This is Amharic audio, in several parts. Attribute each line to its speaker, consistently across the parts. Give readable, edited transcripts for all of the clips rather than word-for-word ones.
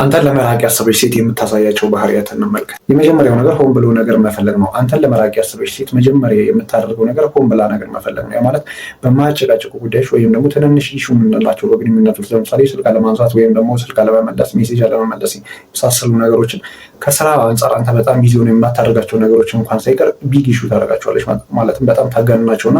Speaker 1: አንተን ለመራቅ ያሰበች ሴት የምታሳያቸው ባህሪያትን እንመልከት። የመጀመሪያው ነገር ሆን ብሎ ነገር መፈለግ ነው። አንተን ለመራቅ ያሰበች ሴት መጀመሪያ የምታደርገው ነገር ሆን ብላ ነገር መፈለግ ነው። ያ ማለት በማያጨቃጭቁ ጉዳዮች ወይም ደግሞ ትንንሽ ኢሹ የምንላቸው በግንኙነት ውስጥ ለምሳሌ ስልክ አለማንሳት ወይም ደግሞ ስልክ አለመመለስ፣ ሜሴጅ አለመመለስ የመሳሰሉ ነገሮችን ከስራ አንጻር አንተ በጣም ቢዚ ሆነ የማታደርጋቸው ነገሮች እንኳን ሳይቀር ቢግ ኢሹ ታደርጋቸዋለች። ማለትም በጣም ታጋንናቸውና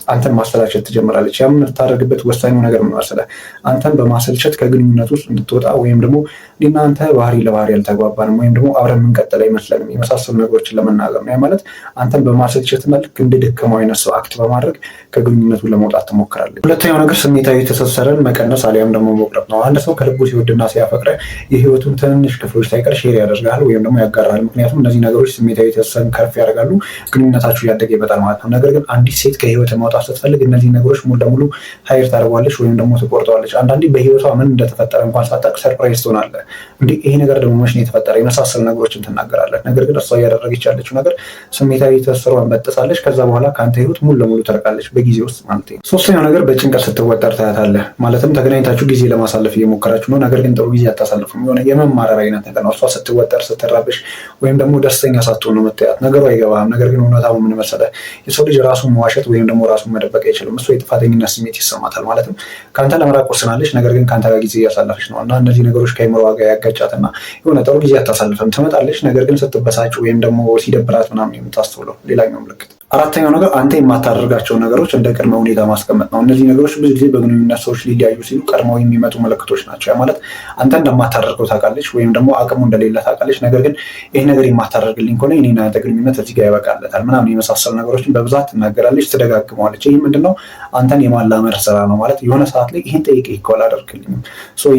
Speaker 1: አንተን ማሰላቸት ትጀምራለች። ያ የምታደርግበት ወሳኙ ነገር ምን መሰለህ? አንተን በማሰልቸት ከግንኙነት ውስጥ እንድትወጣ ወይም ደግሞ እኔና አንተ ባህሪ ለባህሪ አልተግባባንም ወይም ደግሞ አብረን የምንቀጥል አይመስለንም የመሳሰሉ ነገሮችን ለመናገር ነው። ያ ማለት አንተን በማሰልቸትና ልክ እንደ ደከመው አይነት ሰው አክት በማድረግ ከግንኙነቱ ለመውጣት ትሞክራለች። ሁለተኛው ነገር ስሜታዊ ትስስርን መቀነስ አሊያም ደግሞ መቁረጥ ነው። አንድ ሰው ከልቡ ሲወድና ሲያፈቅረ የህይወቱን ትንንሽ ክፍሎች ሳይቀር ሼር ያደርጋል ወይም ደግሞ ያጋራል። ምክንያቱም እነዚህ ነገሮች ስሜታዊ ትስስርን ከፍ ያደርጋሉ፣ ግንኙነታችሁ እያደገ ይመጣል ማለት ነው። ነገር ግን አንዲት ሴት ከህይወት ማውጣት ስትፈልግ እነዚህ ነገሮች ሙሉ ለሙሉ ሀይር ታደርጓለች ወይም ደግሞ ትቆርጠዋለች። አንዳንዴ በህይወቷ ምን እንደተፈጠረ እንኳን ሳታውቅ ሰርፕራይዝ ትሆናለህ። እንዲህ ይሄ ነገር ደግሞ መች ነው የተፈጠረ የመሳሰሉ ነገሮችን ትናገራለህ። ነገር ግን እሷ እያደረገች ያለችው ነገር ስሜታዊ ትስስሯን በጥሳለች። ከዛ በኋላ ከአንተ ህይወት ሙሉ ለሙሉ ተርቃለች በጊዜ ውስጥ ማለት ነው። ሶስተኛው ነገር በጭንቀት ስትወጠር ታያታለህ። ማለትም ተገናኝታችሁ ጊዜ ለማሳለፍ እየሞከራችሁ ነው፣ ነገር ግን ጥሩ ጊዜ አታሳልፉም። የሆነ የመማረር አይነት ነገር ነው። እሷ ስትወጠር ስትራብሽ ወይም ደግሞ ደስተኛ ሳትሆን ነው የምታያት። ነገሩ አይገባህም። ነገር ግን እውነታው ምን መሰለህ? የሰው ልጅ ራሱን መዋሸት ወይም ደግሞ ራሱን መደበቅ አይችልም። እሷ የጥፋተኝነት ስሜት ይሰማታል። ማለትም ከአንተ ለመራቅ ወስናለች፣ ነገር ግን ከአንተ ጋር ጊዜ እያሳለፈች ነው እና እነዚህ ነገሮች ከአይምሮዋ ጋር ያጋጫትና የሆነ ጥሩ ጊዜ አታሳልፍም። ትመጣለች፣ ነገር ግን ስትበሳጭ ወይም ደግሞ ሲደብራት ምናምን የምታስተውለው ሌላኛው ምልክት። አራተኛው ነገር አንተ የማታደርጋቸው ነገሮች እንደ ቅድመ ሁኔታ ማስቀመጥ ነው። እነዚህ ነገሮች ብዙ ጊዜ በግንኙነት ሰዎች ሊለያዩ ሲሉ ቀድመው የሚመጡ ምልክቶች ናቸው። ያ ማለት አንተ እንደማታደርገው ታውቃለች ወይም ደግሞ አቅሙ እንደሌለ ታውቃለች። ነገር ግን ይህ ነገር የማታደርግልኝ ከሆነ እኔና ያንተ ግንኙነት እዚህ ጋር ያበቃለታል ምናምን የመሳሰሉ ነገሮችን በብዛት ትናገራለች፣ ትደጋግመዋለች። ይህ ምንድነው? አንተን የማላመር ስራ ነው። ማለት የሆነ ሰዓት ላይ ይህን ጠይቄ እኮ አላደርግልኝም፣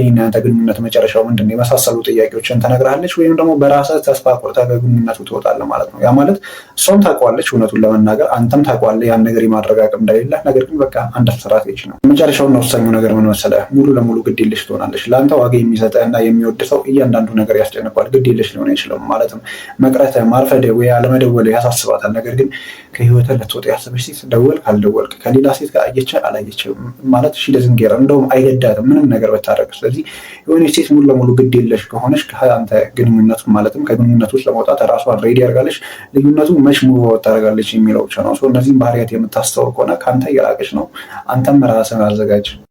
Speaker 1: ይህና ያንተ ግንኙነት መጨረሻው ምንድን ነው የመሳሰሉ ጥያቄዎችን ትነግርሃለች። ወይም ደግሞ በራስህ ተስፋ ቆርጠህ ከግንኙነቱ ትወጣለህ ማለት ነው። ያ ማለት እሷም ታውቀዋለች እውነቱን ነገር አንተም ታውቀዋለህ ያን ነገር የማድረግ አቅም እንደሌለ። ነገር ግን በቃ አንድ ስትራቴጂ ነው። የመጨረሻውና ወሳኙ ነገር ምን መሰለህ? ሙሉ ለሙሉ ግድ የለሽ ትሆናለች። ለአንተ ዋጋ የሚሰጥህ እና የሚወድ ሰው እያንዳንዱ ነገር ያስጨንቋል። ግድ የለሽ ሊሆን አይችልም። ማለትም መቅረትህ፣ ማርፈድህ ወይ አለመደወልህ ያሳስባታል። ነገር ግን ከህይወትህ ልትወጣ ያሰበች ሴት ደወልክ አልደወልክ ከሌላ ሴት ጋር አየችህ አላየችህ ማለት ለዝንጌራ እንደውም አይገዳትም ምንም ነገር ብታደርግ። ስለዚህ የሆነች ሴት ሙሉ ለሙሉ ግድ የለሽ ከሆነች ከአንተ ግንኙነቱ ማለትም ከግንኙነቱ ውስጥ ለመውጣት ራሷን ሬዲ ያደርጋለች። ልዩነቱ መች ሙቭ ታደርጋለች የሚለው ብቻ ነው። እነዚህም ባህሪያት የምታስተውል ከሆነ ከአንተ እየራቀች ነው። አንተም ራስን አዘጋጅ።